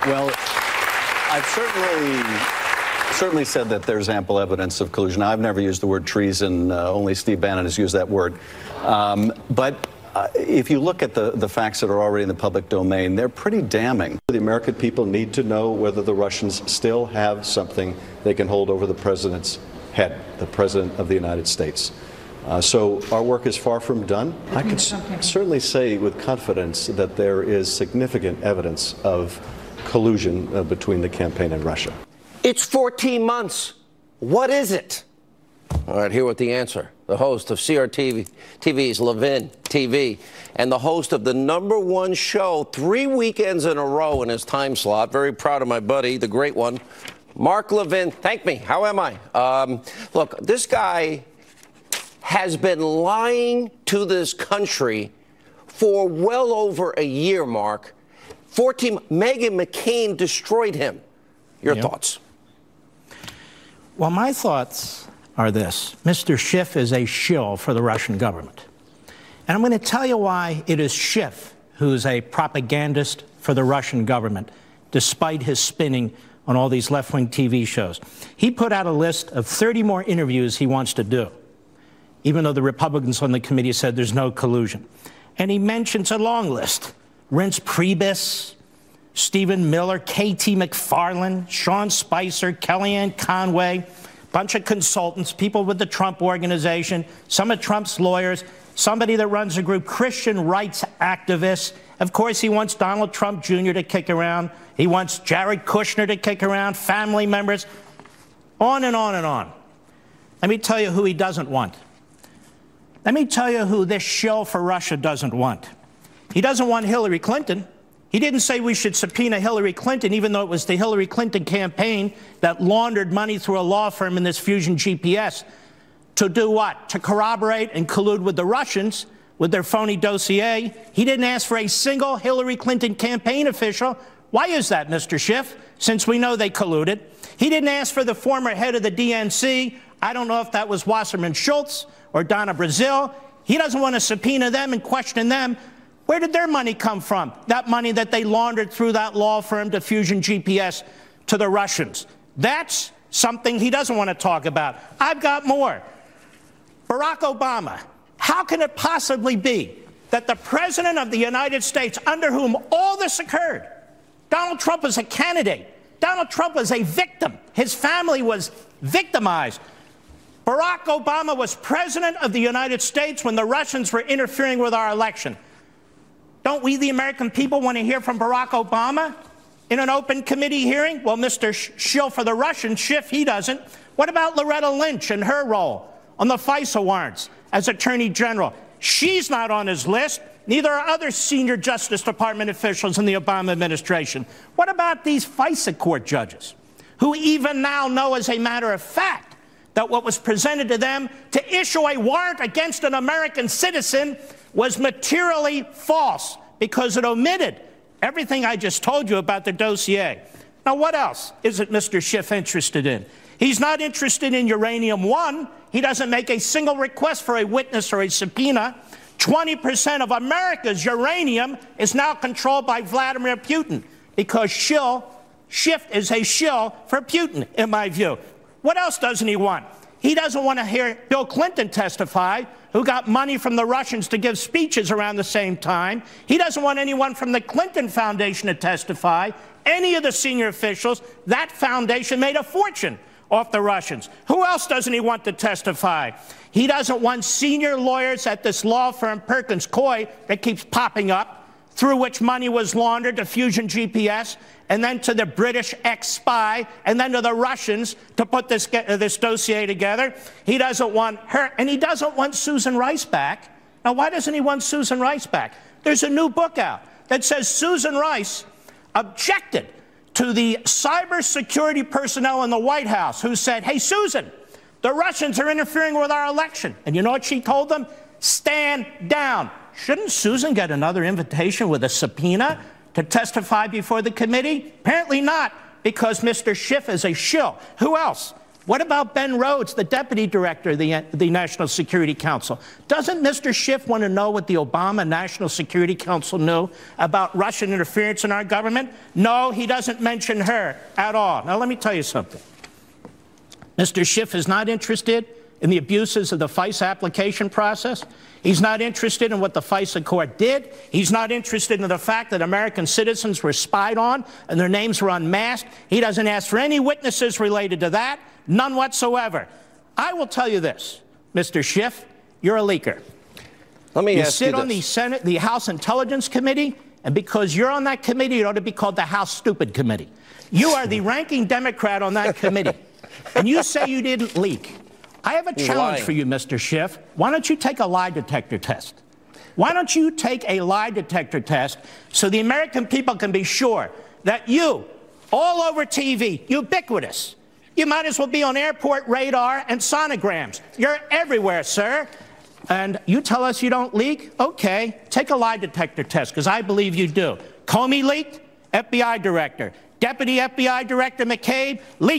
Well, I've certainly said that there's ample evidence of collusion. I've never used the word treason. Only Steve Bannon has used that word. But if you look at the facts that are already in the public domain, they're pretty damning. The American people need to know whether the Russians still have something they can hold over the president's head, the president of the United States. So our work is far from done. I can certainly say with confidence that there is significant evidence of collusion between the campaign and Russia. It's 14 months. What is it? All right, here with the answer. The host of CRTV's Levin TV and the host of the #1 show 3 weekends in a row in his time slot. Very proud of my buddy, the great one, Mark Levin. Thank me. How am I? Look, this guy has been lying to this country for well over a year, Mark. Meghan McCain destroyed him. Your thoughts? Well, my thoughts are this. Mr. Schiff is a shill for the Russian government. And I'm going to tell you why it is Schiff who's a propagandist for the Russian government, despite his spinning on all these left-wing TV shows. He put out a list of 30 more interviews he wants to do, even though the Republicans on the committee said there's no collusion. And he mentions a long list. Reince Priebus, Stephen Miller, K.T. McFarland, Sean Spicer, Kellyanne Conway, bunch of consultants, people with the Trump Organization, some of Trump's lawyers, somebody that runs a group, Christian rights activists. Of course, he wants Donald Trump Jr. to kick around. He wants Jared Kushner to kick around, family members, on and on and on. Let me tell you who he doesn't want. Let me tell you who this shill for Russia doesn't want. He doesn't want Hillary Clinton. He didn't say we should subpoena Hillary Clinton, even though it was the Hillary Clinton campaign that laundered money through a law firm in this Fusion GPS. To do what? To corroborate and collude with the Russians with their phony dossier. He didn't ask for a single Hillary Clinton campaign official. Why is that, Mr. Schiff, since we know they colluded? He didn't ask for the former head of the DNC. I don't know if that was Wasserman Schultz or Donna Brazil. He doesn't want to subpoena them and question them. Where did their money come from? That money that they laundered through that law firm to Fusion GPS to the Russians. That's something he doesn't want to talk about. I've got more. Barack Obama. How can it possibly be that the President of the United States, under whom all this occurred, Donald Trump was a candidate, Donald Trump was a victim, his family was victimized. Barack Obama was President of the United States when the Russians were interfering with our election. Don't we, the American people, want to hear from Barack Obama in an open committee hearing? Well, Mr. Shill for the Russians, Schiff, he doesn't. What about Loretta Lynch and her role on the FISA warrants as Attorney General? She's not on his list. Neither are other senior Justice Department officials in the Obama administration. What about these FISA court judges who even now know as a matter of fact that what was presented to them to issue a warrant against an American citizen was materially false because it omitted everything I just told you about the dossier? Now, what else isn't Mr. Schiff interested in? He's not interested in Uranium One. He doesn't make a single request for a witness or a subpoena. 20% of America's uranium is now controlled by Vladimir Putin because Schiff is a shill for Putin, in my view. What else doesn't he want? He doesn't want to hear Bill Clinton testify, who got money from the Russians to give speeches around the same time. He doesn't want anyone from the Clinton Foundation to testify, any of the senior officials. That foundation made a fortune off the Russians. Who else doesn't he want to testify? He doesn't want senior lawyers at this law firm, Perkins Coie, that keeps popping up, through which money was laundered to Fusion GPS, and then to the British ex-spy, and then to the Russians to put this dossier together. He doesn't want her, and he doesn't want Susan Rice back. Now, why doesn't he want Susan Rice back? There's a new book out that says Susan Rice objected to the cybersecurity personnel in the White House who said, hey, Susan, the Russians are interfering with our election. And you know what she told them? Stand down. Shouldn't Susan get another invitation with a subpoena to testify before the committee? Apparently not, because Mr. Schiff is a shill. Who else? What about Ben Rhodes, the deputy director of the National Security Council? Doesn't Mr. Schiff want to know what the Obama National Security Council knew about Russian interference in our government? No, he doesn't mention her at all. Now, let me tell you something. Mr. Schiff is not interested in the abuses of the FISA application process. He's not interested in what the FISA court did. He's not interested in the fact that American citizens were spied on and their names were unmasked. He doesn't ask for any witnesses related to that, none whatsoever. I will tell you this, Mr. Schiff, you're a leaker. Let me ask you this. You sit on the House Intelligence Committee, and because you're on that committee, it ought to be called the House Stupid Committee. You are the ranking Democrat on that committee, and you say you didn't leak. I have a challenge for you, Mr. Schiff. Why don't you take a lie detector test? Why don't you take a lie detector test so the American people can be sure that you, all over TV, ubiquitous, you might as well be on airport radar and sonograms. You're everywhere, sir. And you tell us you don't leak? Okay, take a lie detector test, because I believe you do. Comey leaked, FBI director. Deputy FBI Director McCabe leaked.